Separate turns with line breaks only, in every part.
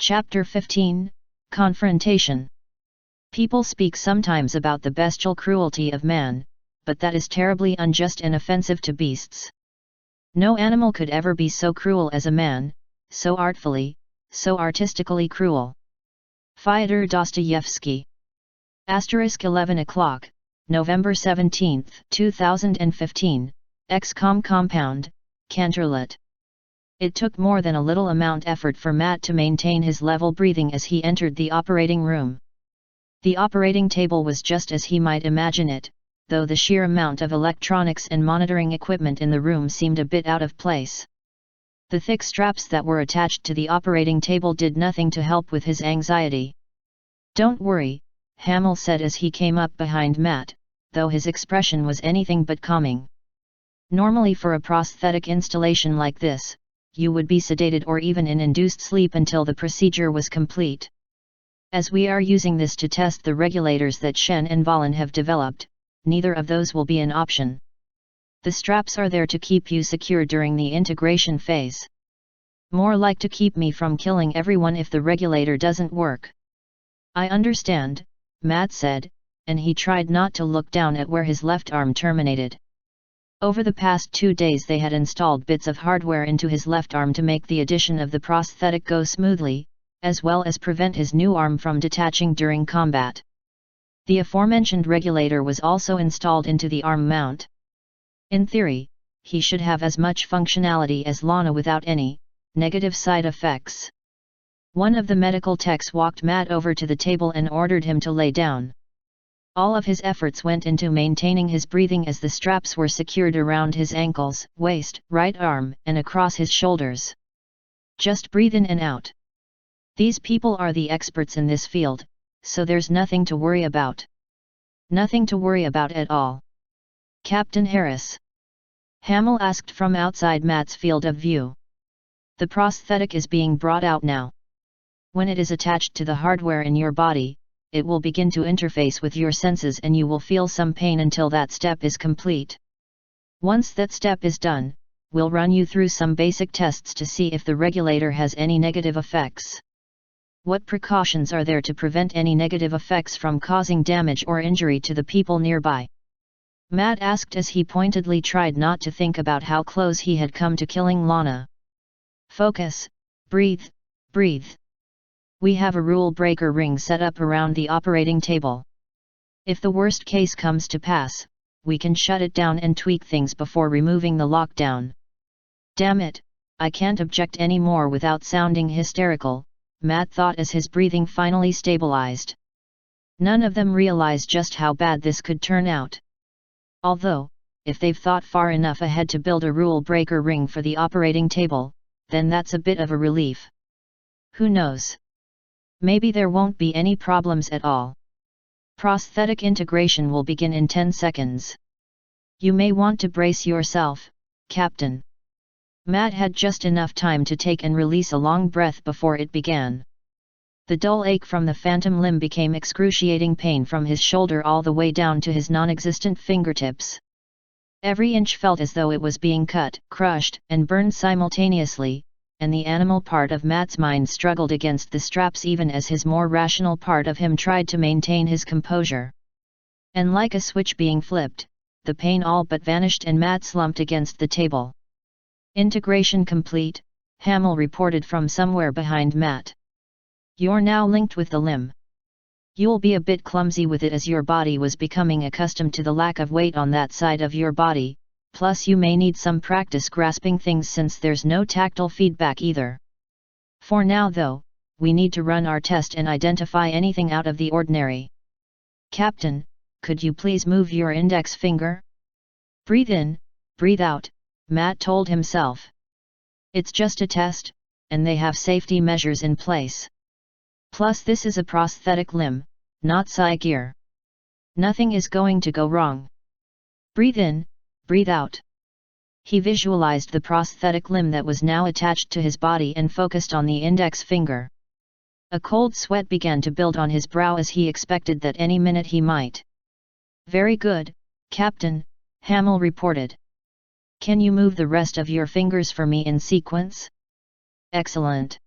Chapter 15, Confrontation. People speak sometimes about the bestial cruelty of man, but that is terribly unjust and offensive to beasts. No animal could ever be so cruel as a man, so artfully, so artistically cruel. Fyodor Dostoevsky. * 11 o'clock, November 17, 2015, XCOM Compound, Canterlot. It took more than a little amount effort for Matt to maintain his level breathing as he entered the operating room. The operating table was just as he might imagine it, though the sheer amount of electronics and monitoring equipment in the room seemed a bit out of place. The thick straps that were attached to the operating table did nothing to help with his anxiety. "Don't worry," Hamill said as he came up behind Matt, though his expression was anything but calming. "Normally for a prosthetic installation like this, you would be sedated or even in induced sleep until the procedure was complete. As we are using this to test the regulators that Shen and Valen have developed, neither of those will be an option. The straps are there to keep you secure during the integration phase. More like to keep me from killing everyone if the regulator doesn't work." "I understand," Matt said, and he tried not to look down at where his left arm terminated. Over the past 2 days they had installed bits of hardware into his left arm to make the addition of the prosthetic go smoothly, as well as prevent his new arm from detaching during combat. The aforementioned regulator was also installed into the arm mount. In theory, he should have as much functionality as Lana without any negative side effects. One of the medical techs walked Matt over to the table and ordered him to lay down. All of his efforts went into maintaining his breathing as the straps were secured around his ankles, waist, right arm, and across his shoulders. "Just breathe in and out. These people are the experts in this field, so there's nothing to worry about." "Nothing to worry about at all, Captain Harris?" Hamill asked from outside Matt's field of view. "The prosthetic is being brought out now. When it is attached to the hardware in your body, it will begin to interface with your senses and you will feel some pain until that step is complete. Once that step is done, we'll run you through some basic tests to see if the regulator has any negative effects." "What precautions are there to prevent any negative effects from causing damage or injury to the people nearby?" Matt asked as he pointedly tried not to think about how close he had come to killing Lana. "Focus, breathe, breathe. We have a rule breaker ring set up around the operating table. If the worst case comes to pass, we can shut it down and tweak things before removing the lockdown." "Damn it, I can't object any more without sounding hysterical," Matt thought as his breathing finally stabilized. None of them realized just how bad this could turn out. Although, if they've thought far enough ahead to build a rule breaker ring for the operating table, then that's a bit of a relief. Who knows? Maybe there won't be any problems at all. Prosthetic integration will begin in 10 seconds. You may want to brace yourself, Captain. Matt had just enough time to take and release a long breath before it began. The dull ache from the phantom limb became excruciating pain from his shoulder all the way down to his non-existent fingertips. Every inch felt as though it was being cut, crushed, and burned simultaneously, and the animal part of Matt's mind struggled against the straps even as his more rational part of him tried to maintain his composure. And like a switch being flipped, the pain all but vanished and Matt slumped against the table. "Integration complete," Hamill reported from somewhere behind Matt. "You're now linked with the limb. You'll be a bit clumsy with it as your body was becoming accustomed to the lack of weight on that side of your body, plus you may need some practice grasping things since there's no tactile feedback either. For now though, we need to run our test and identify anything out of the ordinary. Captain, could you please move your index finger? Breathe in, breathe out," Matt told himself. "It's just a test, and they have safety measures in place. Plus this is a prosthetic limb, not psi gear. Nothing is going to go wrong. Breathe in, breathe out." He visualized the prosthetic limb that was now attached to his body and focused on the index finger. A cold sweat began to build on his brow as he expected that any minute he might. "Very good, Captain," Hamill reported. "Can you move the rest of your fingers for me in sequence?" "Excellent.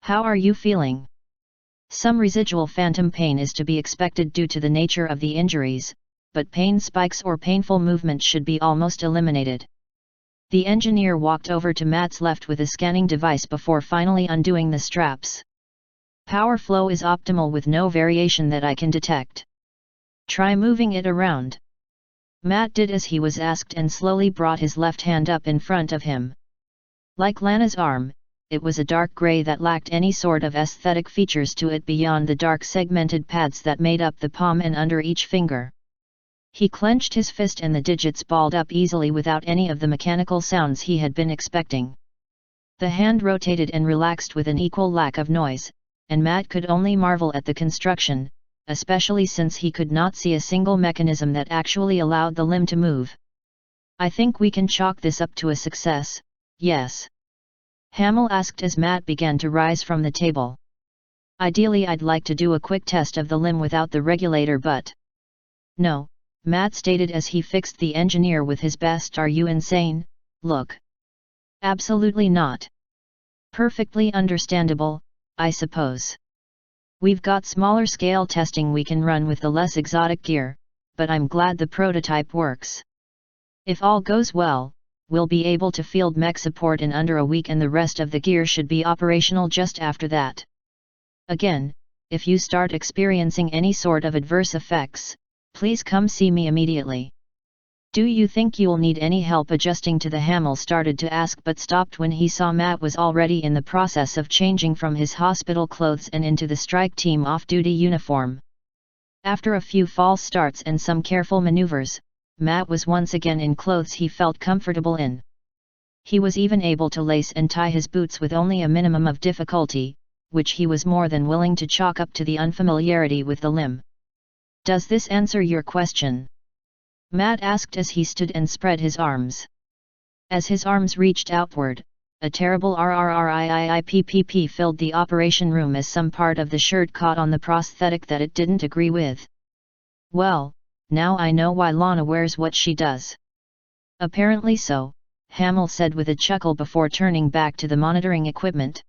How are you feeling? Some residual phantom pain is to be expected due to the nature of the injuries, but pain spikes or painful movement should be almost eliminated. The engineer walked over to Matt's left with a scanning device before finally undoing the straps. Power flow is optimal with no variation that I can detect. Try moving it around. Matt did as he was asked and slowly brought his left hand up in front of him. Like Lana's arm, it was a dark gray that lacked any sort of aesthetic features to it beyond the dark segmented pads that made up the palm and under each finger. He clenched his fist and the digits balled up easily without any of the mechanical sounds he had been expecting. The hand rotated and relaxed with an equal lack of noise, and Matt could only marvel at the construction, especially since he could not see a single mechanism that actually allowed the limb to move. I think we can chalk this up to a success, yes? Hamill asked as Matt began to rise from the table. Ideally I'd like to do a quick test of the limb without the regulator but... No, Matt stated as he fixed the engineer with his best "Are you insane, look?" Absolutely not. Perfectly understandable, I suppose. We've got smaller scale testing we can run with the less exotic gear, but I'm glad the prototype works. If all goes well, we'll be able to field mech support in under a week and the rest of the gear should be operational just after that. Again, if you start experiencing any sort of adverse effects, please come see me immediately. Do you think you'll need any help adjusting to the Hamill started to ask but stopped when he saw Matt was already in the process of changing from his hospital clothes and into the strike team off-duty uniform. After a few false starts and some careful maneuvers, Matt was once again in clothes he felt comfortable in. He was even able to lace and tie his boots with only a minimum of difficulty, which he was more than willing to chalk up to the unfamiliarity with the limb. Does this answer your question? Matt asked as he stood and spread his arms. As his arms reached outward, a terrible RRRIIIPPP filled the operation room as some part of the shirt caught on the prosthetic that it didn't agree with. Well, now I know why Lana wears what she does. Apparently so, Hamill said with a chuckle before turning back to the monitoring equipment.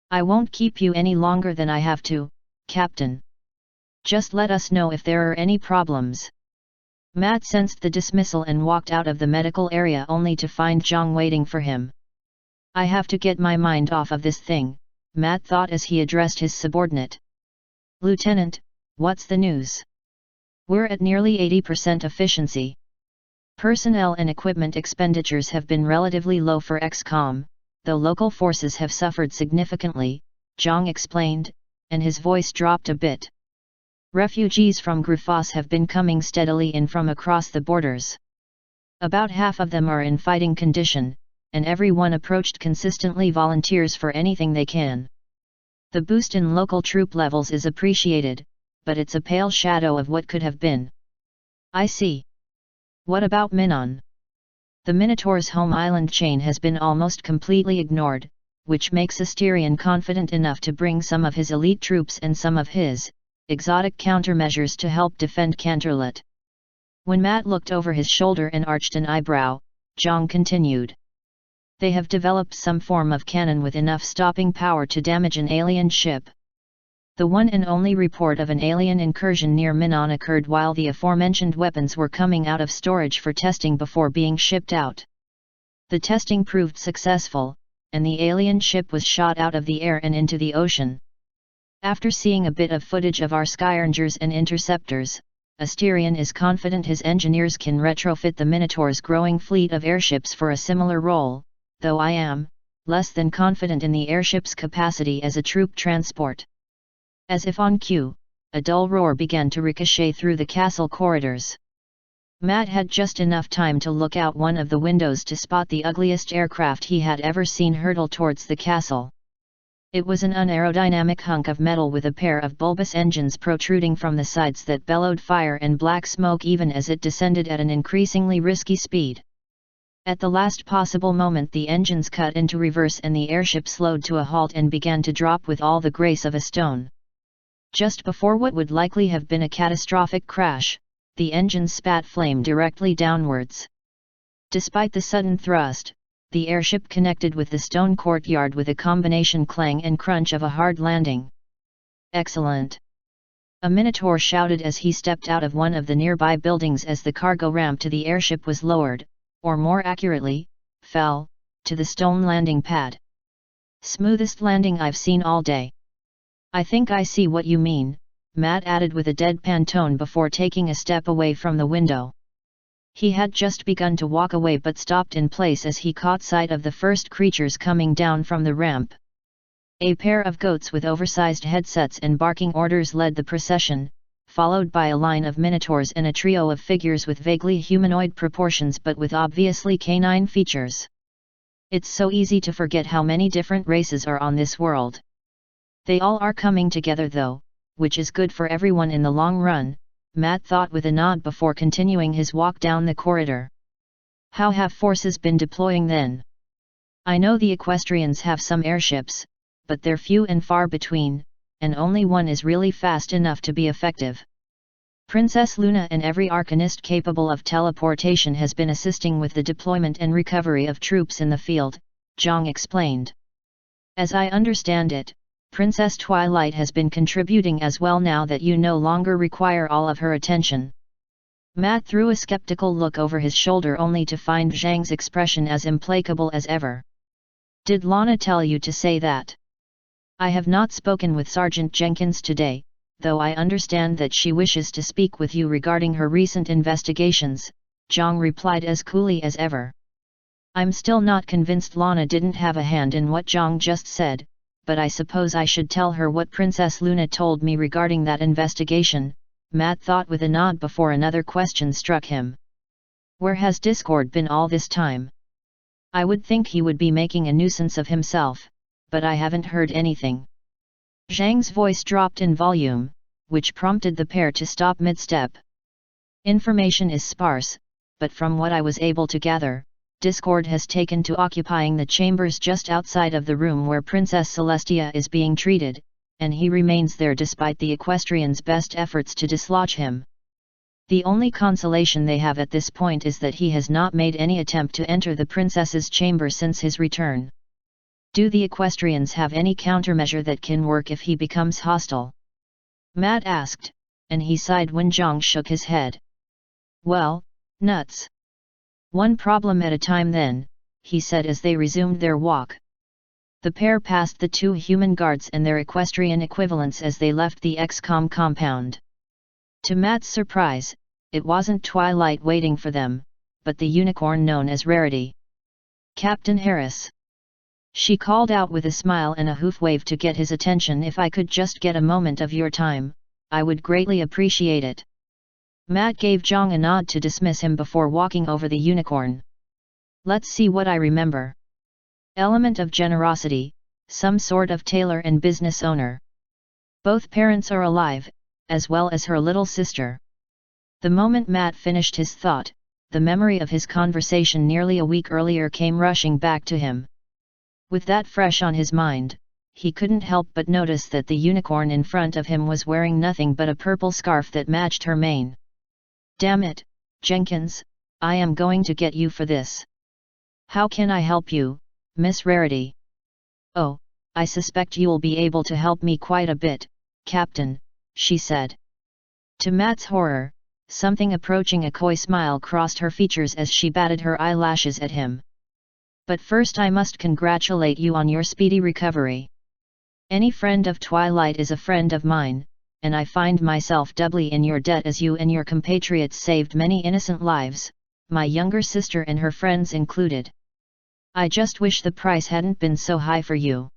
I won't keep you any longer than I have to, Captain. Just let us know if there are any problems. Matt sensed the dismissal and walked out of the medical area only to find Zhang waiting for him. I have to get my mind off of this thing, Matt thought as he addressed his subordinate. Lieutenant, what's the news? We're at nearly 80% efficiency. Personnel and equipment expenditures have been relatively low for XCOM, though local forces have suffered significantly, Zhang explained, and his voice dropped a bit. Refugees from Grufas have been coming steadily in from across the borders. About half of them are in fighting condition, and everyone approached consistently volunteers for anything they can. The boost in local troop levels is appreciated, but it's a pale shadow of what could have been. I see. What about Minon? The Minotaur's home island chain has been almost completely ignored, which makes Asterion confident enough to bring some of his elite troops and some of his exotic countermeasures to help defend Canterlot. When Matt looked over his shoulder and arched an eyebrow, Zhang continued. They have developed some form of cannon with enough stopping power to damage an alien ship. The one and only report of an alien incursion near Minon occurred while the aforementioned weapons were coming out of storage for testing before being shipped out. The testing proved successful, and the alien ship was shot out of the air and into the ocean. After seeing a bit of footage of our Skyringers and Interceptors, Asterion is confident his engineers can retrofit the Minotaur's growing fleet of airships for a similar role, though I am less than confident in the airship's capacity as a troop transport. As if on cue, a dull roar began to ricochet through the castle corridors. Matt had just enough time to look out one of the windows to spot the ugliest aircraft he had ever seen hurtle towards the castle. It was an unaerodynamic hunk of metal with a pair of bulbous engines protruding from the sides that bellowed fire and black smoke even as it descended at an increasingly risky speed. At the last possible moment the engines cut into reverse and the airship slowed to a halt and began to drop with all the grace of a stone. Just before what would likely have been a catastrophic crash, the engines spat flame directly downwards. Despite the sudden thrust, the airship connected with the stone courtyard with a combination clang and crunch of a hard landing. "Excellent!" a Minotaur shouted as he stepped out of one of the nearby buildings as the cargo ramp to the airship was lowered, or more accurately, fell, to the stone landing pad. "Smoothest landing I've seen all day." "I think I see what you mean," Matt added with a deadpan tone before taking a step away from the window. He had just begun to walk away but stopped in place as he caught sight of the first creatures coming down from the ramp. A pair of goats with oversized headsets and barking orders led the procession, followed by a line of minotaurs and a trio of figures with vaguely humanoid proportions but with obviously canine features. It's so easy to forget how many different races are on this world. They all are coming together though, which is good for everyone in the long run, Matt thought with a nod before continuing his walk down the corridor. How have forces been deploying then? I know the equestrians have some airships, but they're few and far between, and only one is really fast enough to be effective. Princess Luna and every arcanist capable of teleportation has been assisting with the deployment and recovery of troops in the field, Zhang explained. As I understand it, Princess Twilight has been contributing as well now that you no longer require all of her attention. Matt threw a skeptical look over his shoulder only to find Zhang's expression as implacable as ever. Did Lana tell you to say that? I have not spoken with Sergeant Jenkins today, though I understand that she wishes to speak with you regarding her recent investigations, Zhang replied as coolly as ever. I'm still not convinced Lana didn't have a hand in what Zhang just said, but I suppose I should tell her what Princess Luna told me regarding that investigation, Matt thought with a nod before another question struck him. Where has Discord been all this time? I would think he would be making a nuisance of himself, but I haven't heard anything. Zhang's voice dropped in volume, which prompted the pair to stop mid-step. Information is sparse, but from what I was able to gather, Discord has taken to occupying the chambers just outside of the room where Princess Celestia is being treated, and he remains there despite the equestrians' best efforts to dislodge him. The only consolation they have at this point is that he has not made any attempt to enter the princess's chamber since his return. Do the equestrians have any countermeasure that can work if he becomes hostile? Matt asked, and he sighed when Zhang shook his head. Well, nuts. One problem at a time then, he said as they resumed their walk. The pair passed the two human guards and their equestrian equivalents as they left the XCOM compound. To Matt's surprise, it wasn't Twilight waiting for them, but the unicorn known as Rarity. Captain Harris. She called out with a smile and a hoof wave to get his attention. If I could just get a moment of your time, I would greatly appreciate it. Matt gave Zhang a nod to dismiss him before walking over the unicorn. Let's see what I remember. Element of generosity, some sort of tailor and business owner. Both parents are alive, as well as her little sister. The moment Matt finished his thought, the memory of his conversation nearly a week earlier came rushing back to him. With that fresh on his mind, he couldn't help but notice that the unicorn in front of him was wearing nothing but a purple scarf that matched her mane. Damn it, Jenkins, I am going to get you for this. How can I help you, Miss Rarity? Oh, I suspect you'll be able to help me quite a bit, Captain, she said. To Matt's horror, something approaching a coy smile crossed her features as she batted her eyelashes at him. But first I must congratulate you on your speedy recovery. Any friend of Twilight is a friend of mine, and I find myself doubly in your debt as you and your compatriots saved many innocent lives, my younger sister and her friends included. I just wish the price hadn't been so high for you.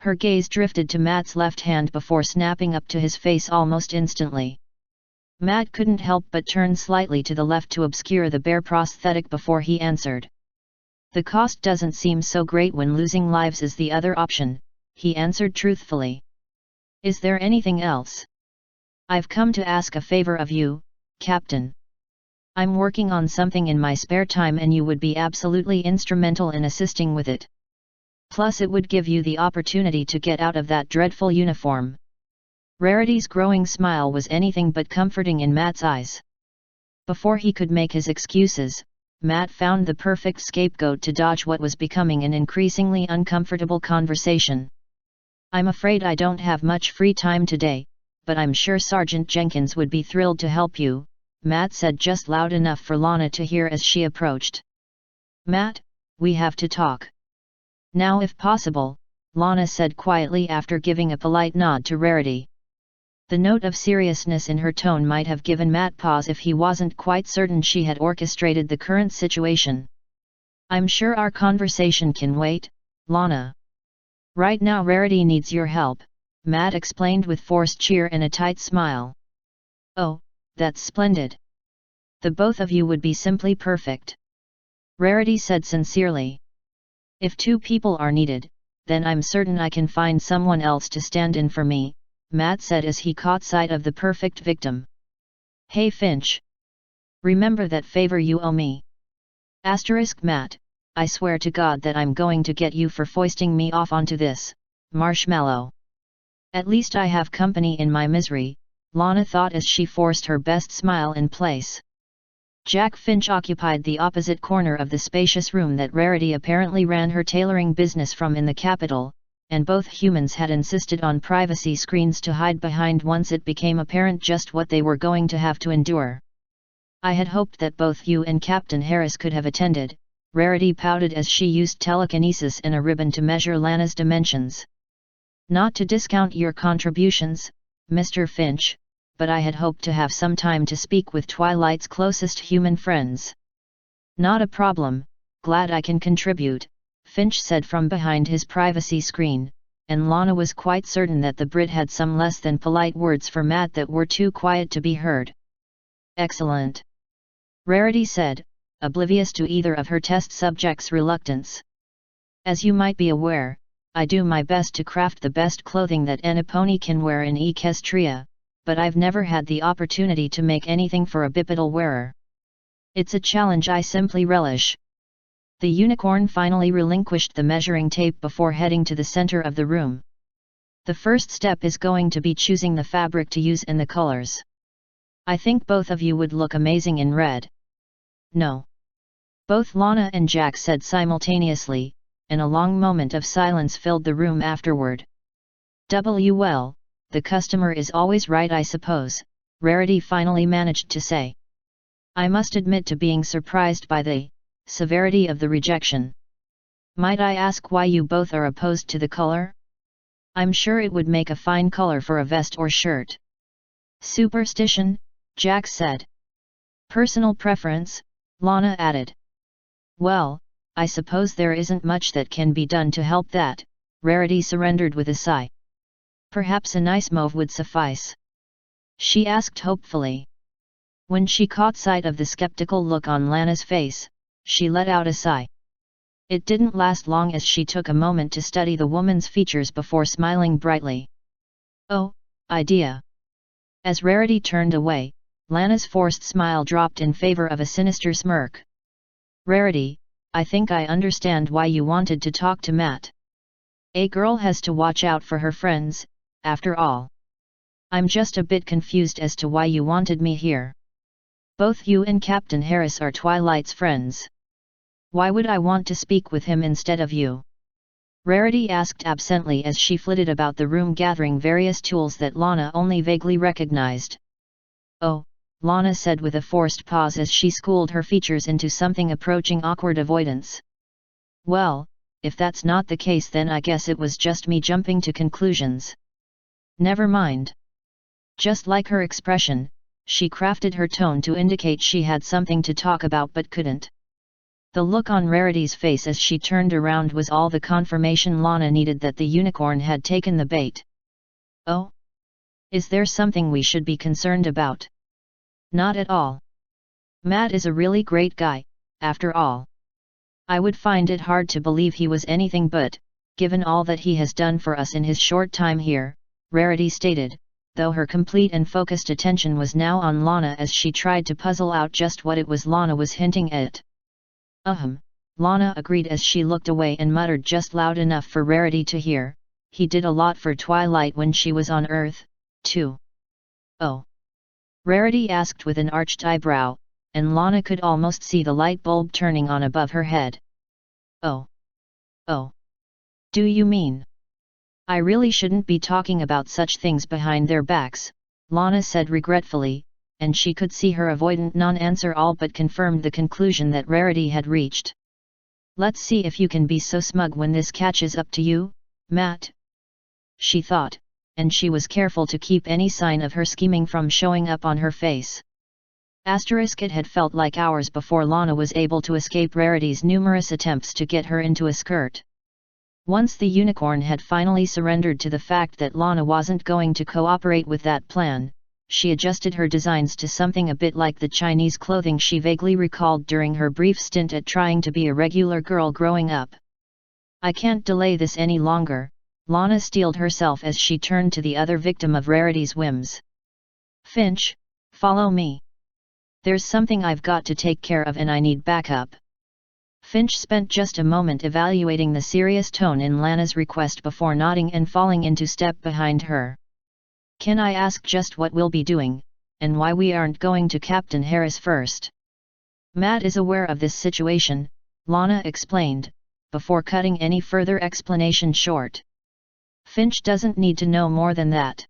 Her gaze drifted to Matt's left hand before snapping up to his face almost instantly. Matt couldn't help but turn slightly to the left to obscure the bare prosthetic before he answered. The cost doesn't seem so great when losing lives is the other option, he answered truthfully. Is there anything else? I've come to ask a favor of you, Captain. I'm working on something in my spare time and you would be absolutely instrumental in assisting with it. Plus it would give you the opportunity to get out of that dreadful uniform. Rarity's growing smile was anything but comforting in Matt's eyes. Before he could make his excuses, Matt found the perfect scapegoat to dodge what was becoming an increasingly uncomfortable conversation. "I'm afraid I don't have much free time today, but I'm sure Sergeant Jenkins would be thrilled to help you," Matt said just loud enough for Lana to hear as she approached. "Matt, we have to talk. Now if possible," Lana said quietly after giving a polite nod to Rarity. The note of seriousness in her tone might have given Matt pause if he wasn't quite certain she had orchestrated the current situation. "I'm sure our conversation can wait, Lana. Right now Rarity needs your help," Matt explained with forced cheer and a tight smile. "Oh, that's splendid. The both of you would be simply perfect," Rarity said sincerely. "If two people are needed, then I'm certain I can find someone else to stand in for me," Matt said as he caught sight of the perfect victim. "Hey Finch. Remember that favor you owe me?" Matt, "I swear to God that I'm going to get you for foisting me off onto this marshmallow. At least I have company in my misery," Lana thought as she forced her best smile in place. Jack Finch occupied the opposite corner of the spacious room that Rarity apparently ran her tailoring business from in the capital, and both humans had insisted on privacy screens to hide behind once it became apparent just what they were going to have to endure. "I had hoped that both you and Captain Harris could have attended," Rarity pouted as she used telekinesis and a ribbon to measure Lana's dimensions. "Not to discount your contributions, Mr. Finch, but I had hoped to have some time to speak with Twilight's closest human friends." "Not a problem, glad I can contribute," Finch said from behind his privacy screen, and Lana was quite certain that the Brit had some less than polite words for Matt that were too quiet to be heard. "Excellent," Rarity said, oblivious to either of her test subjects' reluctance. "As you might be aware, I do my best to craft the best clothing that any pony can wear in Equestria, but I've never had the opportunity to make anything for a bipedal wearer. It's a challenge I simply relish." The unicorn finally relinquished the measuring tape before heading to the center of the room. "The first step is going to be choosing the fabric to use and the colors. I think both of you would look amazing in red." "No," both Lana and Jack said simultaneously, and a long moment of silence filled the room afterward. "Well, the customer is always right, I suppose," Rarity finally managed to say. "I must admit to being surprised by the severity of the rejection. Might I ask why you both are opposed to the color? I'm sure it would make a fine color for a vest or shirt." "Superstition," Jack said. "Personal preference," Lana added. "Well, I suppose there isn't much that can be done to help that," Rarity surrendered with a sigh. "Perhaps a nice mauve would suffice?" she asked hopefully. When she caught sight of the skeptical look on Lana's face, she let out a sigh. It didn't last long as she took a moment to study the woman's features before smiling brightly. "Oh, idea." As Rarity turned away, Lana's forced smile dropped in favor of a sinister smirk. "Rarity, I think I understand why you wanted to talk to Matt. A girl has to watch out for her friends, after all. I'm just a bit confused as to why you wanted me here. Both you and Captain Harris are Twilight's friends. Why would I want to speak with him instead of you?" Rarity asked absently as she flitted about the room gathering various tools that Lana only vaguely recognized. "Oh," Lana said with a forced pause as she schooled her features into something approaching awkward avoidance. "Well, if that's not the case then I guess it was just me jumping to conclusions. Never mind." Just like her expression, she crafted her tone to indicate she had something to talk about but couldn't. The look on Rarity's face as she turned around was all the confirmation Lana needed that the unicorn had taken the bait. "Oh? Is there something we should be concerned about?" "Not at all. Matt is a really great guy, after all. I would find it hard to believe he was anything but, given all that he has done for us in his short time here," Rarity stated, though her complete and focused attention was now on Lana as she tried to puzzle out just what it was Lana was hinting at. Lana agreed as she looked away and muttered just loud enough for Rarity to hear, "He did a lot for Twilight when she was on Earth, too." "Oh?" Rarity asked with an arched eyebrow, and Lana could almost see the light bulb turning on above her head. Oh. Oh. Do you mean? I really shouldn't be talking about such things behind their backs, Lana said regretfully, and she could see her avoidant non-answer all but confirmed the conclusion that Rarity had reached. Let's see if you can be so smug when this catches up to you, Matt. She thought, and she was careful to keep any sign of her scheming from showing up on her face. It had felt like hours before Lana was able to escape Rarity's numerous attempts to get her into a skirt. Once the unicorn had finally surrendered to the fact that Lana wasn't going to cooperate with that plan, she adjusted her designs to something a bit like the Chinese clothing she vaguely recalled during her brief stint at trying to be a regular girl growing up. I can't delay this any longer, Lana steeled herself as she turned to the other victim of Rarity's whims. Finch, follow me. There's something I've got to take care of and I need backup. Finch spent just a moment evaluating the serious tone in Lana's request before nodding and falling into step behind her. Can I ask just what we'll be doing, and why we aren't going to Captain Harris first? Matt is aware of this situation, Lana explained, before cutting any further explanation short. Finch doesn't need to know more than that.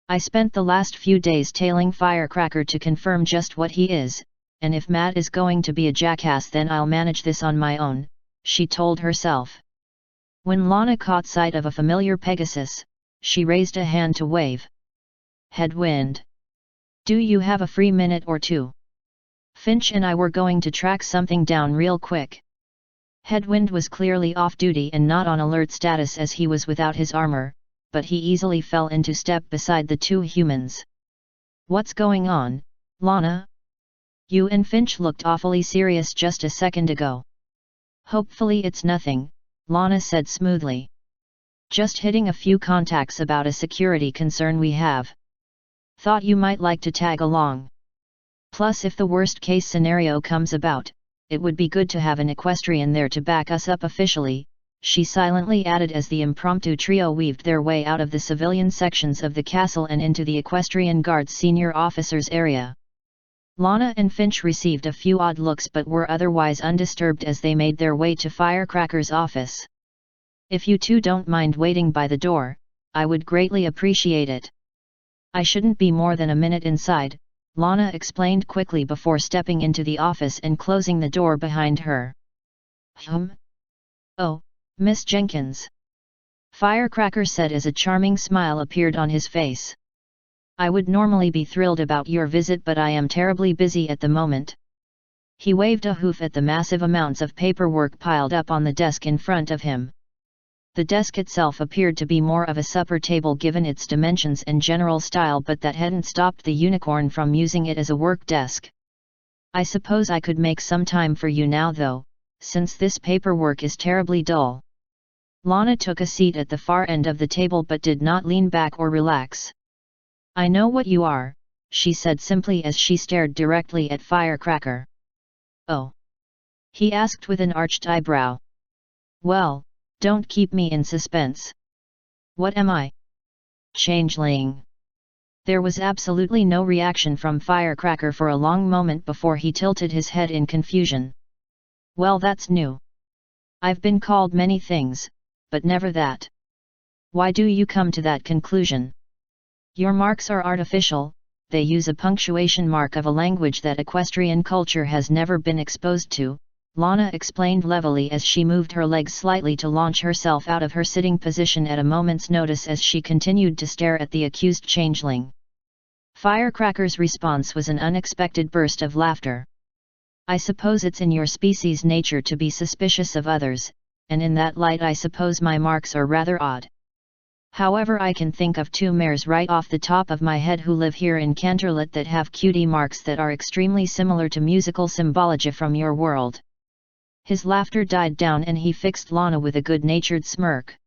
I spent the last few days tailing Firecracker to confirm just what he is, and if Matt is going to be a jackass then I'll manage this on my own, she told herself. When Lana caught sight of a familiar Pegasus, she raised a hand to wave. Headwind. Do you have a free minute or two? Finch and I were going to track something down real quick. Headwind was clearly off-duty and not on alert status as he was without his armor, but he easily fell into step beside the two humans. What's going on, Lana? You and Finch looked awfully serious just a second ago. Hopefully it's nothing, Lana said smoothly. Just hitting a few contacts about a security concern we have. Thought you might like to tag along. Plus if the worst case scenario comes about, it would be good to have an equestrian there to back us up officially, she silently added as the impromptu trio weaved their way out of the civilian sections of the castle and into the Equestrian Guard's senior officers' area. Lana and Finch received a few odd looks but were otherwise undisturbed as they made their way to Firecracker's office. If you two don't mind waiting by the door, I would greatly appreciate it. I shouldn't be more than a minute inside, Lana explained quickly before stepping into the office and closing the door behind her. Oh, Miss Jenkins. Firecracker said as a charming smile appeared on his face. I would normally be thrilled about your visit but I am terribly busy at the moment. He waved a hoof at the massive amounts of paperwork piled up on the desk in front of him. The desk itself appeared to be more of a supper table given its dimensions and general style but that hadn't stopped the unicorn from using it as a work desk. I suppose I could make some time for you now though, since this paperwork is terribly dull. Lana took a seat at the far end of the table but did not lean back or relax. I know what you are, she said simply as she stared directly at Firecracker. Oh? He asked with an arched eyebrow. Well, don't keep me in suspense. What am I? Changeling. There was absolutely no reaction from Firecracker for a long moment before he tilted his head in confusion. Well, that's new. I've been called many things, but never that. Why do you come to that conclusion? Your marks are artificial, they use a punctuation mark of a language that equestrian culture has never been exposed to, Lana explained levelly as she moved her legs slightly to launch herself out of her sitting position at a moment's notice as she continued to stare at the accused changeling. Firecracker's response was an unexpected burst of laughter. I suppose it's in your species' nature to be suspicious of others, and in that light I suppose my marks are rather odd. However, I can think of 2 mares right off the top of my head who live here in Canterlot that have cutie marks that are extremely similar to musical symbology from your world. His laughter died down and he fixed Lana with a good-natured smirk.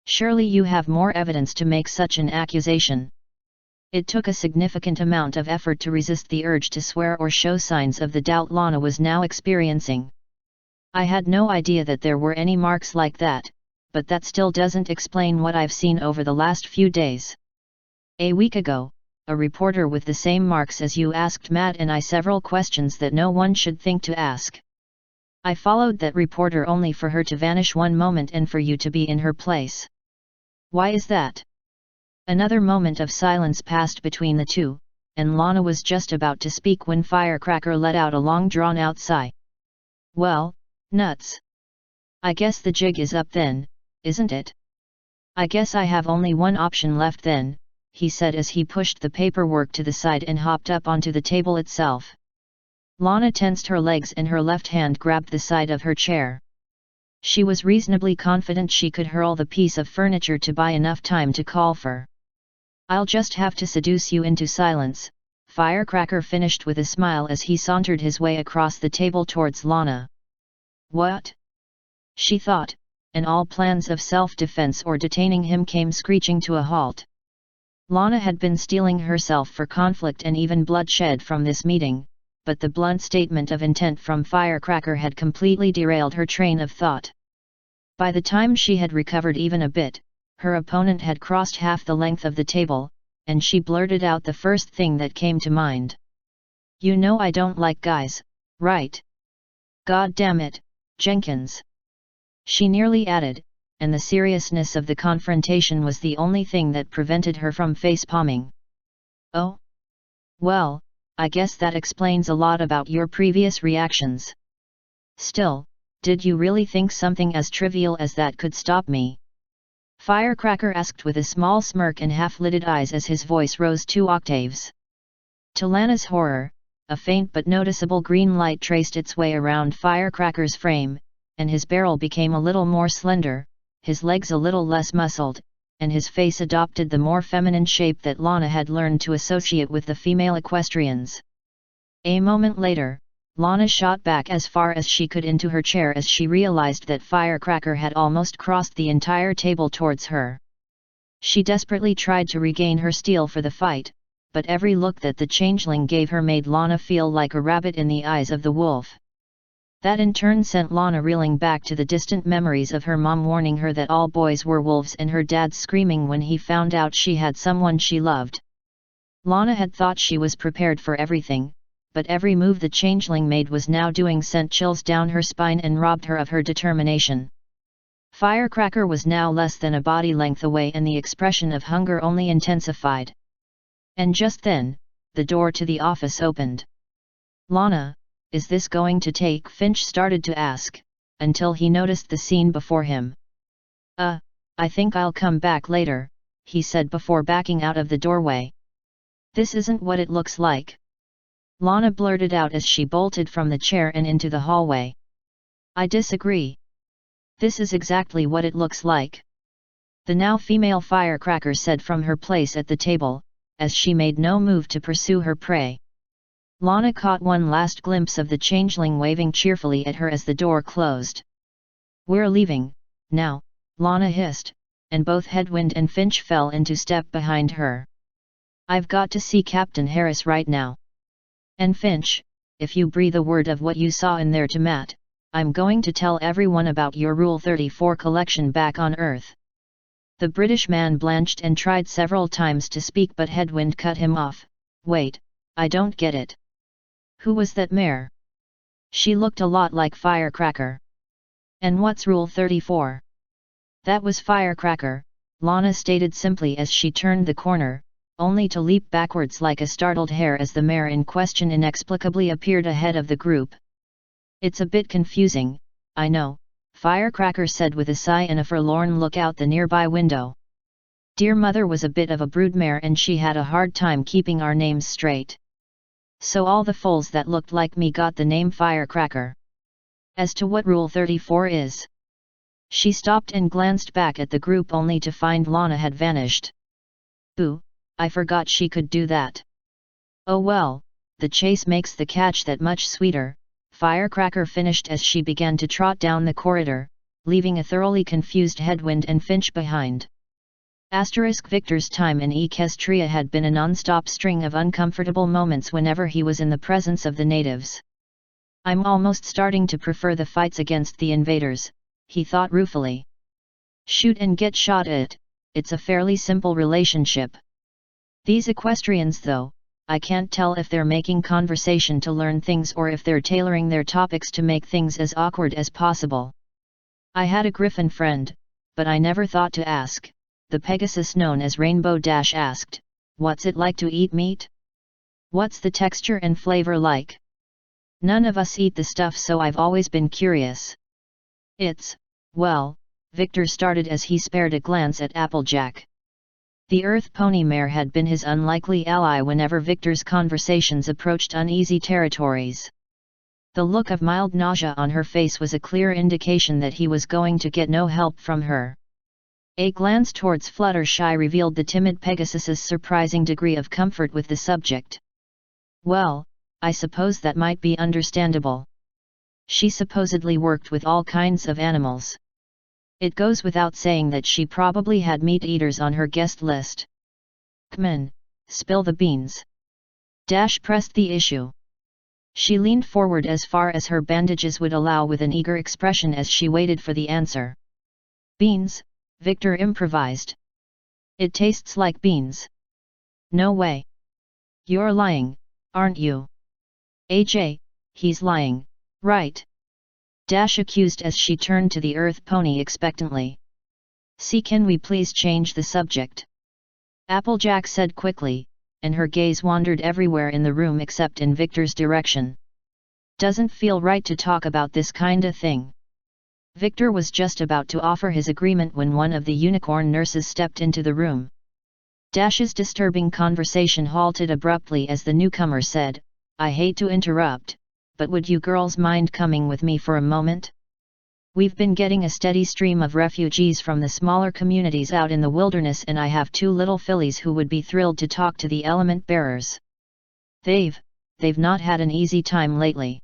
Surely you have more evidence to make such an accusation. It took a significant amount of effort to resist the urge to swear or show signs of the doubt Lana was now experiencing. I had no idea that there were any marks like that, but that still doesn't explain what I've seen over the last few days. A week ago, a reporter with the same marks as you asked Matt and I several questions that no one should think to ask. I followed that reporter only for her to vanish one moment and for you to be in her place. Why is that?" Another moment of silence passed between the two, and Lana was just about to speak when Firecracker let out a long drawn-out sigh. "Well, nuts. I guess the jig is up then, isn't it? I guess I have only one option left then," he said as he pushed the paperwork to the side and hopped up onto the table itself. Lana tensed her legs and her left hand grabbed the side of her chair. She was reasonably confident she could hurl the piece of furniture to buy enough time to call for. "I'll just have to seduce you into silence," Firecracker finished with a smile as he sauntered his way across the table towards Lana. "What?" she thought, and all plans of self-defense or detaining him came screeching to a halt. Lana had been steeling herself for conflict and even bloodshed from this meeting, but the blunt statement of intent from Firecracker had completely derailed her train of thought. By the time she had recovered even a bit, her opponent had crossed half the length of the table, and she blurted out the first thing that came to mind. "You know I don't like guys, right? God damn it, Jenkins," she nearly added, and the seriousness of the confrontation was the only thing that prevented her from face-palming. "Oh? Well, I guess that explains a lot about your previous reactions. Still, did you really think something as trivial as that could stop me?" Firecracker asked with a small smirk and half-lidded eyes as his voice rose 2 octaves. To Lana's horror, a faint but noticeable green light traced its way around Firecracker's frame, and his barrel became a little more slender, his legs a little less muscled, and his face adopted the more feminine shape that Lana had learned to associate with the female equestrians. A moment later, Lana shot back as far as she could into her chair as she realized that Firecracker had almost crossed the entire table towards her. She desperately tried to regain her steel for the fight, but every look that the changeling gave her made Lana feel like a rabbit in the eyes of the wolf. That in turn sent Lana reeling back to the distant memories of her mom warning her that all boys were wolves and her dad screaming when he found out she had someone she loved. Lana had thought she was prepared for everything, but every move the changeling made was now doing sent chills down her spine and robbed her of her determination. Firecracker was now less than a body length away and the expression of hunger only intensified. And just then, the door to the office opened. "Lana, is this going to take?" Finch started to ask, until he noticed the scene before him. I think I'll come back later," he said before backing out of the doorway. "This isn't what it looks like," Lana blurted out as she bolted from the chair and into the hallway. "I disagree. This is exactly what it looks like," the now female Firecracker said from her place at the table, as she made no move to pursue her prey. Lana caught one last glimpse of the changeling waving cheerfully at her as the door closed. "We're leaving, now," Lana hissed, and both Headwind and Finch fell into step behind her. "I've got to see Captain Harris right now. And Finch, if you breathe a word of what you saw in there to Matt, I'm going to tell everyone about your Rule 34 collection back on Earth." The British man blanched and tried several times to speak but Headwind cut him off. "Wait, I don't get it. Who was that mare? She looked a lot like Firecracker. And what's Rule 34? "That was Firecracker," Lana stated simply as she turned the corner, only to leap backwards like a startled hare as the mare in question inexplicably appeared ahead of the group. "It's a bit confusing, I know," Firecracker said with a sigh and a forlorn look out the nearby window. "Dear mother was a bit of a broodmare and she had a hard time keeping our names straight. So all the foals that looked like me got the name Firecracker. As to what Rule 34 is..." She stopped and glanced back at the group only to find Lana had vanished. "Boo, I forgot she could do that. Oh well, the chase makes the catch that much sweeter," Firecracker finished as she began to trot down the corridor, leaving a thoroughly confused Headwind and Finch behind. Victor's time in Equestria had been a non-stop string of uncomfortable moments whenever he was in the presence of the natives. "I'm almost starting to prefer the fights against the invaders," he thought ruefully. "Shoot and get shot it's a fairly simple relationship. These equestrians though, I can't tell if they're making conversation to learn things or if they're tailoring their topics to make things as awkward as possible. I had a griffin friend, but I never thought to ask. The Pegasus known as Rainbow Dash asked, "What's it like to eat meat? What's the texture and flavor like? None of us eat the stuff, so I've always been curious." Well, Victor started as he spared a glance at Applejack. The Earth Pony Mare had been his unlikely ally whenever Victor's conversations approached uneasy territories. The look of mild nausea on her face was a clear indication that he was going to get no help from her. A glance towards Fluttershy revealed the timid Pegasus's surprising degree of comfort with the subject. Well, I suppose that might be understandable. She supposedly worked with all kinds of animals. It goes without saying that she probably had meat eaters on her guest list. "C'mon, spill the beans." Dash pressed the issue. She leaned forward as far as her bandages would allow with an eager expression as she waited for the answer. "Beans," Victor improvised. "It tastes like beans." "No way. You're lying, aren't you?" "AJ, he's lying, right?" Dash accused as she turned to the Earth Pony expectantly. "See, can we please change the subject?" Applejack said quickly, and her gaze wandered everywhere in the room except in Victor's direction. "Doesn't feel right to talk about this kinda thing." Victor was just about to offer his agreement when one of the unicorn nurses stepped into the room. Dash's disturbing conversation halted abruptly as the newcomer said, "I hate to interrupt, but would you girls mind coming with me for a moment? We've been getting a steady stream of refugees from the smaller communities out in the wilderness, and I have two little fillies who would be thrilled to talk to the element bearers. They've not had an easy time lately."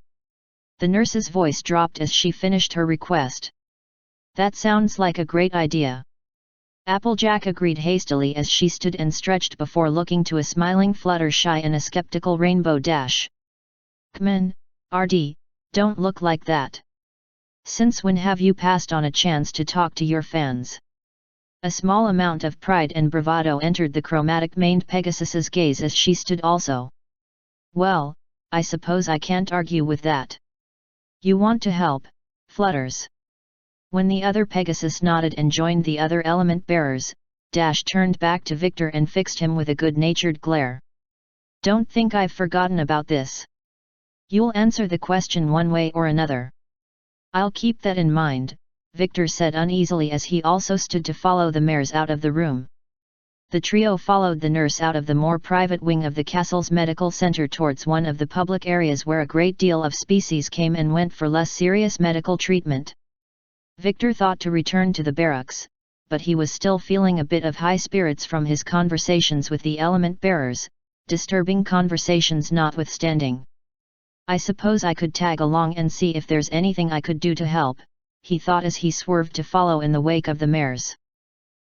The nurse's voice dropped as she finished her request. "That sounds like a great idea." Applejack agreed hastily as she stood and stretched before looking to a smiling Fluttershy and a skeptical Rainbow Dash. "C'mon, RD, don't look like that. Since when have you passed on a chance to talk to your fans?" A small amount of pride and bravado entered the chromatic-maned Pegasus's gaze as she stood also. "Well, I suppose I can't argue with that. You want to help, Flutters." When the other Pegasus nodded and joined the other element bearers, Dash turned back to Victor and fixed him with a good-natured glare. "Don't think I've forgotten about this. You'll answer the question one way or another." "I'll keep that in mind," Victor said uneasily as he also stood to follow the mares out of the room. The trio followed the nurse out of the more private wing of the castle's medical center towards one of the public areas where a great deal of species came and went for less serious medical treatment. Victor thought to return to the barracks, but he was still feeling a bit of high spirits from his conversations with the element bearers, disturbing conversations notwithstanding. "I suppose I could tag along and see if there's anything I could do to help," he thought as he swerved to follow in the wake of the mares.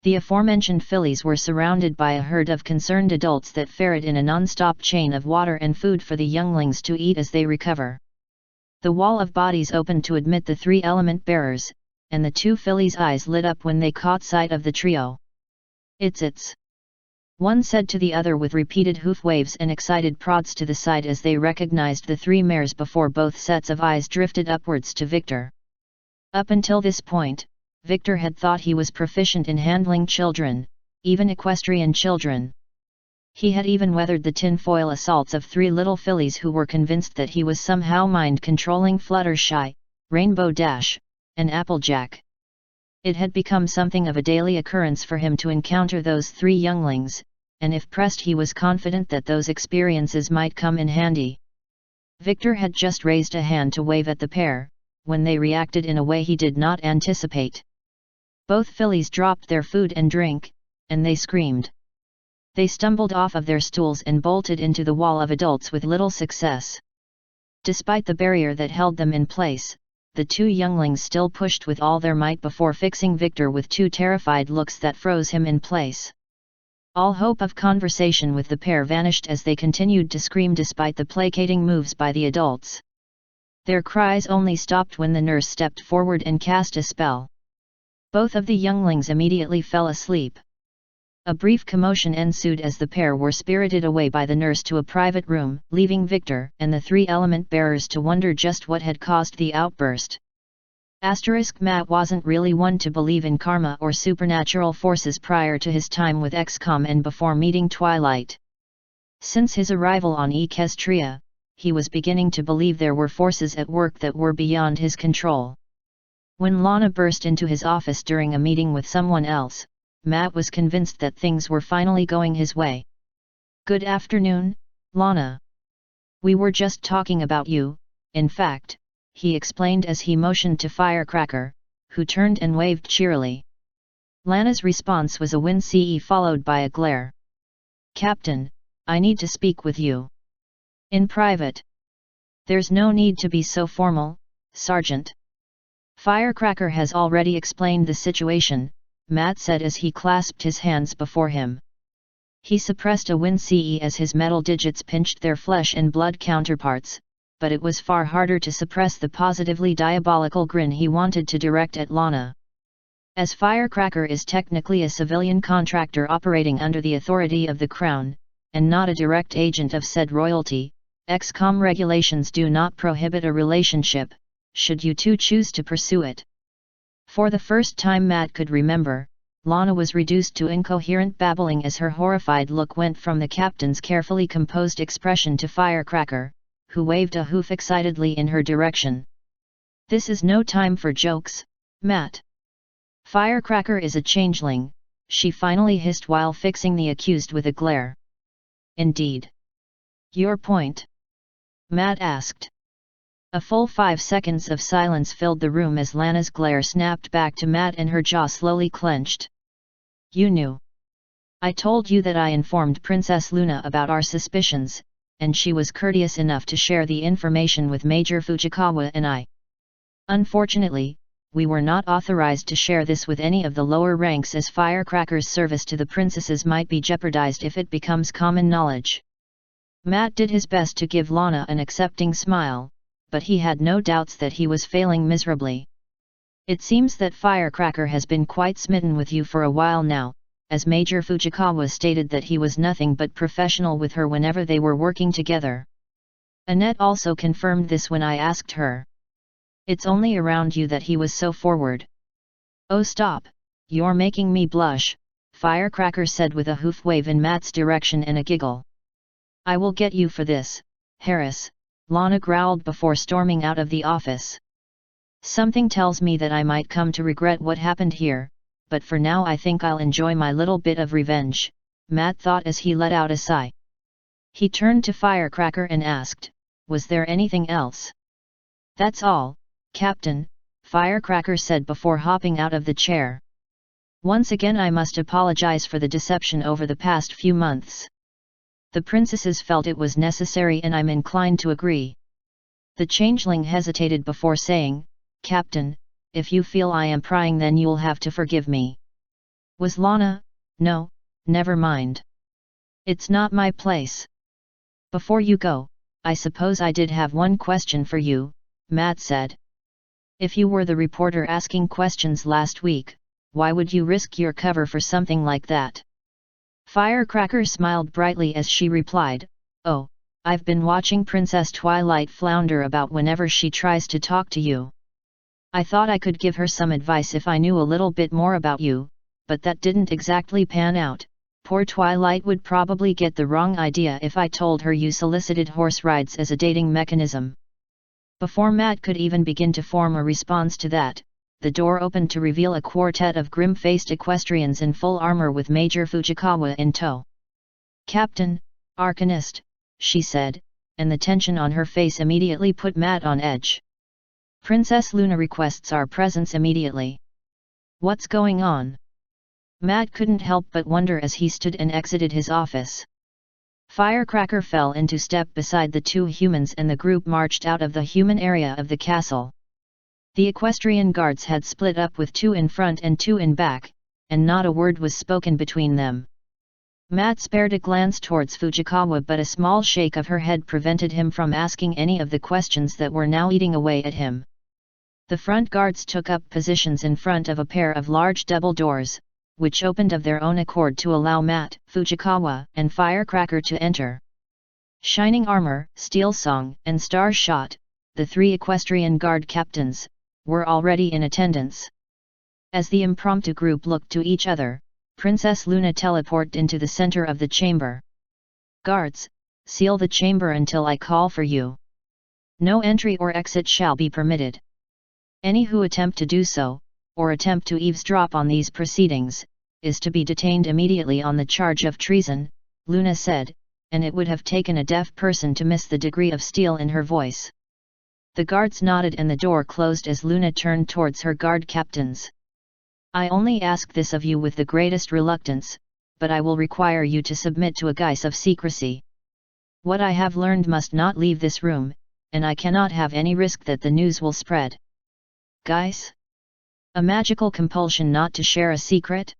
The aforementioned fillies were surrounded by a herd of concerned adults that ferret in a non-stop chain of water and food for the younglings to eat as they recover. The wall of bodies opened to admit the three element bearers, and the two fillies' eyes lit up when they caught sight of the trio. It's. One said to the other with repeated hoof waves and excited prods to the side as they recognized the three mares before both sets of eyes drifted upwards to Victor. Up until this point, Victor had thought he was proficient in handling children, even equestrian children. He had even weathered the tinfoil assaults of three little fillies who were convinced that he was somehow mind-controlling Fluttershy, Rainbow Dash, and Applejack. It had become something of a daily occurrence for him to encounter those three younglings, and if pressed he was confident that those experiences might come in handy. Victor had just raised a hand to wave at the pair, when they reacted in a way he did not anticipate. Both fillies dropped their food and drink, and they screamed. They stumbled off of their stools and bolted into the wall of adults with little success. Despite the barrier that held them in place, the two younglings still pushed with all their might before fixing Victor with two terrified looks that froze him in place. All hope of conversation with the pair vanished as they continued to scream despite the placating moves by the adults. Their cries only stopped when the nurse stepped forward and cast a spell. Both of the younglings immediately fell asleep. A brief commotion ensued as the pair were spirited away by the nurse to a private room, leaving Victor and the three element bearers to wonder just what had caused the outburst. Matt wasn't really one to believe in karma or supernatural forces prior to his time with XCOM and before meeting Twilight. Since his arrival on Equestria, he was beginning to believe there were forces at work that were beyond his control. When Lana burst into his office during a meeting with someone else, Matt was convinced that things were finally going his way. "Good afternoon, Lana. We were just talking about you, in fact," he explained as he motioned to Firecracker, who turned and waved cheerily. Lana's response was a wince followed by a glare. "Captain, I need to speak with you. In private." "There's no need to be so formal, Sergeant. Firecracker has already explained the situation," Matt said as he clasped his hands before him. He suppressed a wince as his metal digits pinched their flesh and blood counterparts, but it was far harder to suppress the positively diabolical grin he wanted to direct at Lana. As Firecracker is technically a civilian contractor operating under the authority of the Crown, and not a direct agent of said royalty, XCOM regulations do not prohibit a relationship, should you two choose to pursue it. For the first time Matt could remember, Lana was reduced to incoherent babbling as her horrified look went from the captain's carefully composed expression to Firecracker, who waved a hoof excitedly in her direction. "This is no time for jokes, Matt. Firecracker is a changeling," she finally hissed while fixing the accused with a glare. "Indeed. Your point?" Matt asked. A full 5 seconds of silence filled the room as Lana's glare snapped back to Matt and her jaw slowly clenched. "You knew. I told you that I informed Princess Luna about our suspicions, and she was courteous enough to share the information with Major Fujikawa and I. Unfortunately, we were not authorized to share this with any of the lower ranks as Firecracker's service to the princesses might be jeopardized if it becomes common knowledge." Matt did his best to give Lana an accepting smile, but he had no doubts that he was failing miserably. "It seems that Firecracker has been quite smitten with you for a while now, as Major Fujikawa stated that he was nothing but professional with her whenever they were working together. Annette also confirmed this when I asked her. It's only around you that he was so forward." "Oh stop, you're making me blush," Firecracker said with a hoof wave in Matt's direction and a giggle. "I will get you for this, Harris," Lana growled before storming out of the office. "Something tells me that I might come to regret what happened here, but for now I think I'll enjoy my little bit of revenge," Matt thought as he let out a sigh. He turned to Firecracker and asked, "Was there anything else?" "That's all, Captain," Firecracker said before hopping out of the chair. "Once again I must apologize for the deception over the past few months. The princesses felt it was necessary and I'm inclined to agree." The changeling hesitated before saying, "Captain, if you feel I am prying then you'll have to forgive me." "Was Lana? No, never mind. It's not my place. Before you go, I suppose I did have one question for you," Matt said. "If you were the reporter asking questions last week, why would you risk your cover for something like that?" Firecracker smiled brightly as she replied, "Oh, I've been watching Princess Twilight flounder about whenever she tries to talk to you. I thought I could give her some advice if I knew a little bit more about you, but that didn't exactly pan out. Poor Twilight would probably get the wrong idea if I told her you solicited horse rides as a dating mechanism." Before Matt could even begin to form a response to that, the door opened to reveal a quartet of grim-faced equestrians in full armor with Major Fujikawa in tow. "Captain, Arcanist," she said, and the tension on her face immediately put Matt on edge. "Princess Luna requests our presence immediately. What's going on?" Matt couldn't help but wonder as he stood and exited his office. Firecracker fell into step beside the two humans and the group marched out of the human area of the castle. The equestrian guards had split up with 2 in front and 2 in back, and not a word was spoken between them. Matt spared a glance towards Fujikawa but a small shake of her head prevented him from asking any of the questions that were now eating away at him. The front guards took up positions in front of a pair of large double doors, which opened of their own accord to allow Matt, Fujikawa, and Firecracker to enter. Shining Armor, Steel Song, and Star Shot, the three equestrian guard captains, were already in attendance. As the impromptu group looked to each other, Princess Luna teleported into the center of the chamber. "Guards, seal the chamber until I call for you. No entry or exit shall be permitted. Any who attempt to do so, or attempt to eavesdrop on these proceedings, is to be detained immediately on the charge of treason," Luna said, and it would have taken a deaf person to miss the degree of steel in her voice. The guards nodded and the door closed as Luna turned towards her guard captains. "I only ask this of you with the greatest reluctance, but I will require you to submit to a guise of secrecy. What I have learned must not leave this room, and I cannot have any risk that the news will spread." "Guise? A magical compulsion not to share a secret?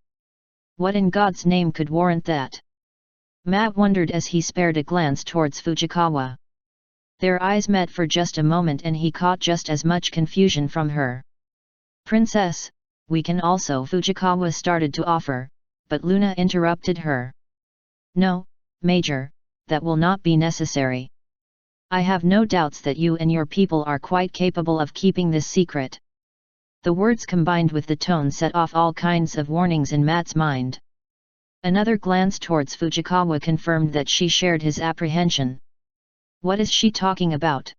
What in God's name could warrant that?" Matt wondered as he spared a glance towards Fujikawa. Their eyes met for just a moment and he caught just as much confusion from her. "Princess, we can also," Fujikawa started to offer, but Luna interrupted her. "No, Major, that will not be necessary. I have no doubts that you and your people are quite capable of keeping this secret." The words combined with the tone set off all kinds of warnings in Matt's mind. Another glance towards Fujikawa confirmed that she shared his apprehension. What is she talking about?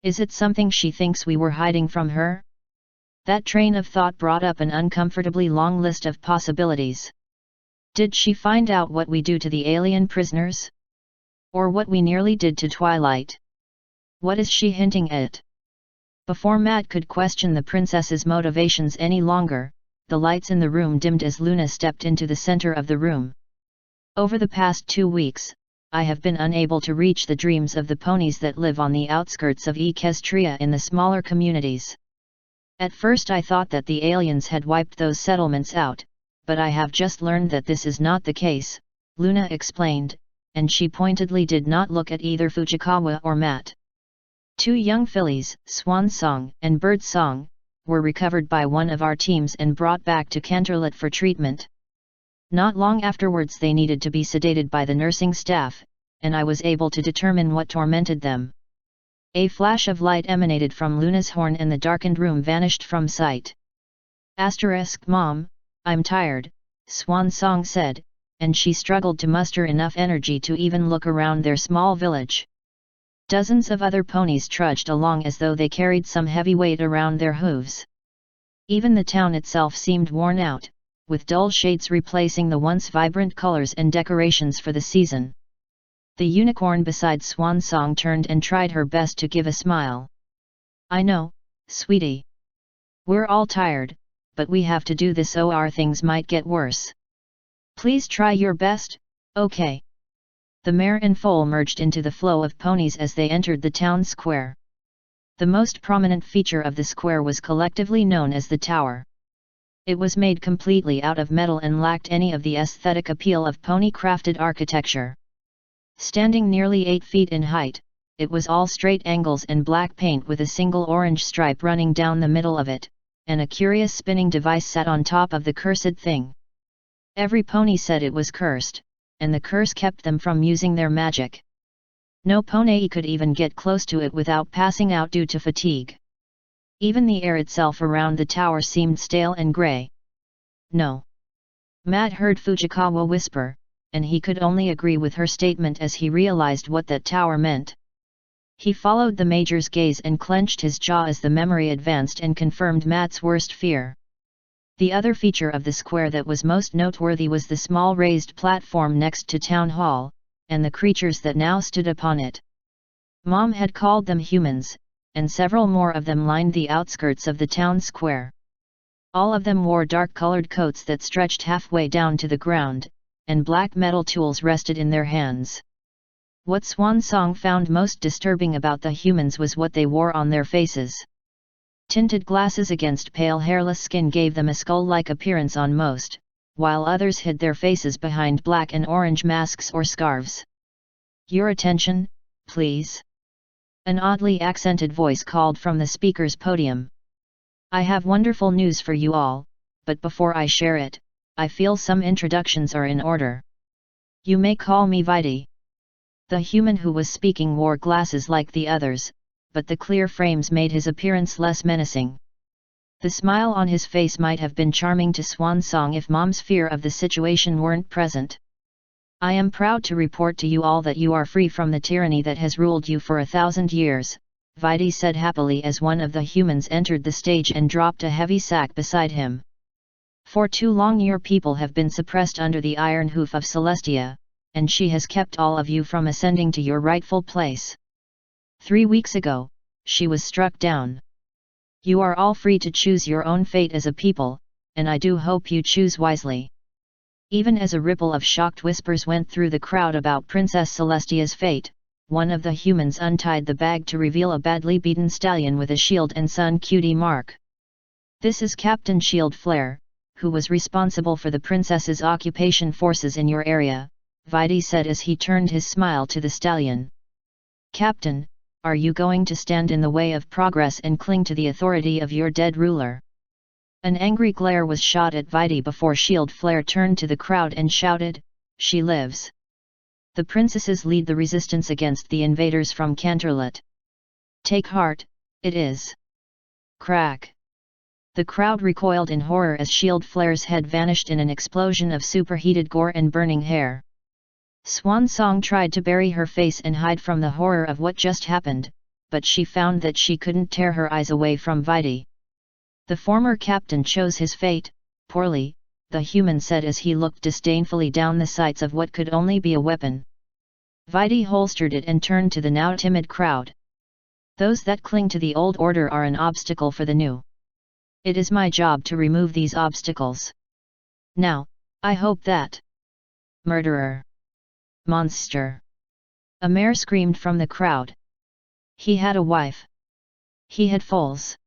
Is it something she thinks we were hiding from her? That train of thought brought up an uncomfortably long list of possibilities. Did she find out what we do to the alien prisoners? Or what we nearly did to Twilight? What is she hinting at? Before Matt could question the princess's motivations any longer, the lights in the room dimmed as Luna stepped into the center of the room. "Over the past 2 weeks, I have been unable to reach the dreams of the ponies that live on the outskirts of Equestria in the smaller communities. At first I thought that the aliens had wiped those settlements out, but I have just learned that this is not the case," Luna explained, and she pointedly did not look at either Fujikawa or Matt. 2 young fillies, Swan Song and Bird Song, were recovered by one of our teams and brought back to Canterlot for treatment. Not long afterwards they needed to be sedated by the nursing staff, and I was able to determine what tormented them. A flash of light emanated from Luna's horn and the darkened room vanished from sight. "Mom, I'm tired," Swan Song said, and she struggled to muster enough energy to even look around their small village. Dozens of other ponies trudged along as though they carried some heavy weight around their hooves. Even the town itself seemed worn out, with dull shades replacing the once vibrant colors and decorations for the season. The unicorn beside Swan Song turned and tried her best to give a smile. "I know, sweetie. We're all tired, but we have to do this or things might get worse. Please try your best, okay?" The mare and foal merged into the flow of ponies as they entered the town square. The most prominent feature of the square was collectively known as the Tower. It was made completely out of metal and lacked any of the aesthetic appeal of pony-crafted architecture. Standing nearly 8 feet in height, it was all straight angles and black paint with a single orange stripe running down the middle of it, and a curious spinning device sat on top of the cursed thing. Every pony said it was cursed, and the curse kept them from using their magic. No pony could even get close to it without passing out due to fatigue. Even the air itself around the tower seemed stale and grey. "No." Matt heard Fujikawa whisper, and he could only agree with her statement as he realized what that tower meant. He followed the Major's gaze and clenched his jaw as the memory advanced and confirmed Matt's worst fear. The other feature of the square that was most noteworthy was the small raised platform next to Town Hall, and the creatures that now stood upon it. Mom had called them humans, and several more of them lined the outskirts of the town square. All of them wore dark-colored coats that stretched halfway down to the ground, and black metal tools rested in their hands. What Swan Song found most disturbing about the humans was what they wore on their faces. Tinted glasses against pale hairless skin gave them a skull-like appearance on most, while others hid their faces behind black and orange masks or scarves. "Your attention, please." An oddly accented voice called from the speaker's podium. "I have wonderful news for you all, but before I share it, I feel some introductions are in order. You may call me Vidi. The human who was speaking wore glasses like the others, but the clear frames made his appearance less menacing. The smile on his face might have been charming to Swan Song if Mom's fear of the situation weren't present. I am proud to report to you all that you are free from the tyranny that has ruled you for 1,000 years, Vidi said happily as one of the humans entered the stage and dropped a heavy sack beside him. For too long your people have been suppressed under the iron hoof of Celestia, and she has kept all of you from ascending to your rightful place. 3 weeks ago, she was struck down. You are all free to choose your own fate as a people, and I do hope you choose wisely. Even as a ripple of shocked whispers went through the crowd about Princess Celestia's fate, one of the humans untied the bag to reveal a badly beaten stallion with a shield and sun cutie mark. This is Captain Shield Flare, who was responsible for the princess's occupation forces in your area, Vidi said as he turned his smile to the stallion. Captain, are you going to stand in the way of progress and cling to the authority of your dead ruler? An angry glare was shot at Vidi before Shield Flare turned to the crowd and shouted, She lives. The princesses lead the resistance against the invaders from Canterlot. Take heart, it is. Crack. The crowd recoiled in horror as Shield Flare's head vanished in an explosion of superheated gore and burning hair. Swan Song tried to bury her face and hide from the horror of what just happened, but she found that she couldn't tear her eyes away from Vidi. The former captain chose his fate, poorly, the human said as he looked disdainfully down the sights of what could only be a weapon. Vidi holstered it and turned to the now timid crowd. Those that cling to the old order are an obstacle for the new. It is my job to remove these obstacles. Now, I hope that... Murderer! Monster! A mare screamed from the crowd. He had a wife. He had foals.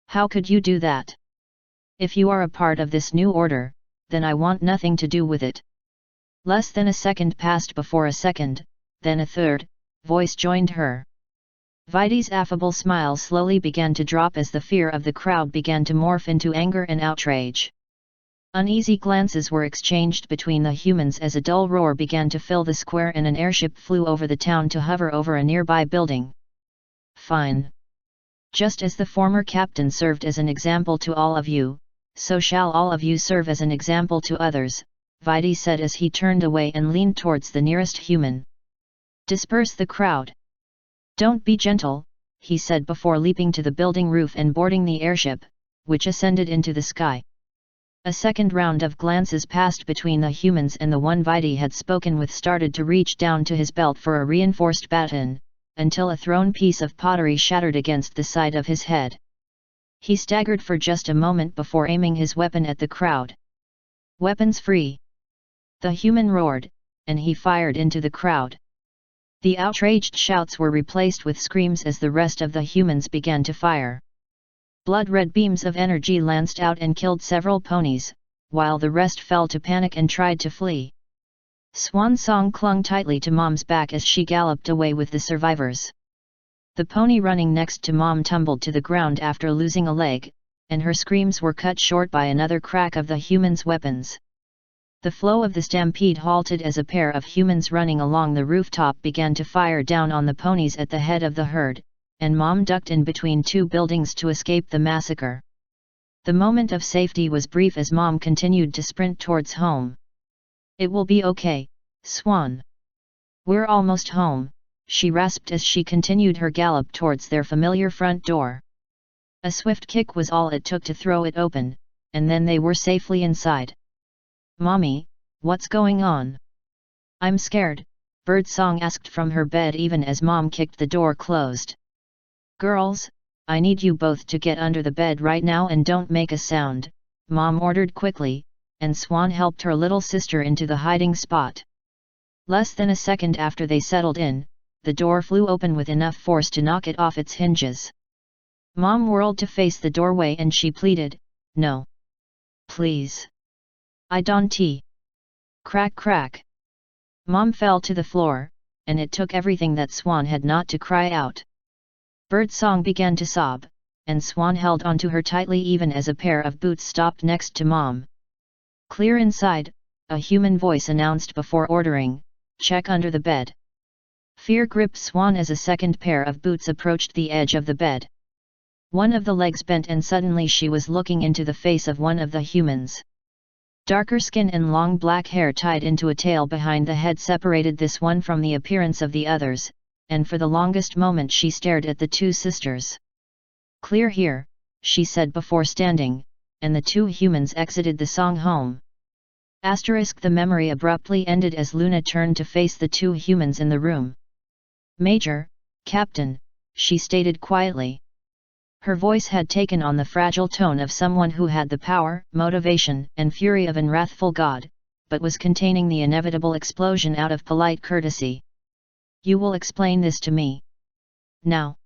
How could you do that? If you are a part of this new order, then I want nothing to do with it. Less than a second passed before a second, then a third, voice joined her. Vidi's affable smile slowly began to drop as the fear of the crowd began to morph into anger and outrage. Uneasy glances were exchanged between the humans as a dull roar began to fill the square and an airship flew over the town to hover over a nearby building. Fine. Just as the former captain served as an example to all of you, so shall all of you serve as an example to others, Vidi said as he turned away and leaned towards the nearest human. Disperse the crowd. Don't be gentle, he said before leaping to the building roof and boarding the airship, which ascended into the sky. A second round of glances passed between the humans and the one Vidi had spoken with started to reach down to his belt for a reinforced baton, until a thrown piece of pottery shattered against the side of his head. He staggered for just a moment before aiming his weapon at the crowd. Weapons free! The human roared, and he fired into the crowd. The outraged shouts were replaced with screams as the rest of the humans began to fire. Blood-red beams of energy lanced out and killed several ponies, while the rest fell to panic and tried to flee. Swan Song clung tightly to Mom's back as she galloped away with the survivors. The pony running next to Mom tumbled to the ground after losing a leg, and her screams were cut short by another crack of the humans' weapons. The flow of the stampede halted as a pair of humans running along the rooftop began to fire down on the ponies at the head of the herd, and Mom ducked in between two buildings to escape the massacre. The moment of safety was brief as Mom continued to sprint towards home. It will be okay, Swan. We're almost home, she rasped as she continued her gallop towards their familiar front door. A swift kick was all it took to throw it open, and then they were safely inside. Mommy, what's going on? I'm scared, Birdsong asked from her bed even as Mom kicked the door closed. Girls, I need you both to get under the bed right now and don't make a sound, Mom ordered quickly, and Swan helped her little sister into the hiding spot. Less than a second after they settled in, the door flew open with enough force to knock it off its hinges. Mom whirled to face the doorway and she pleaded, No. Please. I don't tea. Crack crack. Mom fell to the floor, and it took everything that Swan had not to cry out. Birdsong began to sob, and Swan held onto her tightly even as a pair of boots stopped next to Mom. Clear inside, a human voice announced before ordering, "Check under the bed." Fear gripped Swan as a second pair of boots approached the edge of the bed. One of the legs bent and suddenly she was looking into the face of one of the humans. Darker skin and long black hair tied into a tail behind the head separated this one from the appearance of the others, and for the longest moment she stared at the two sisters. "Clear here," she said before standing, and the two humans exited the song home. The memory abruptly ended as Luna turned to face the two humans in the room. "Major, Captain," she stated quietly. Her voice had taken on the fragile tone of someone who had the power, motivation, and fury of an wrathful god, but was containing the inevitable explosion out of polite courtesy. "You will explain this to me. Now."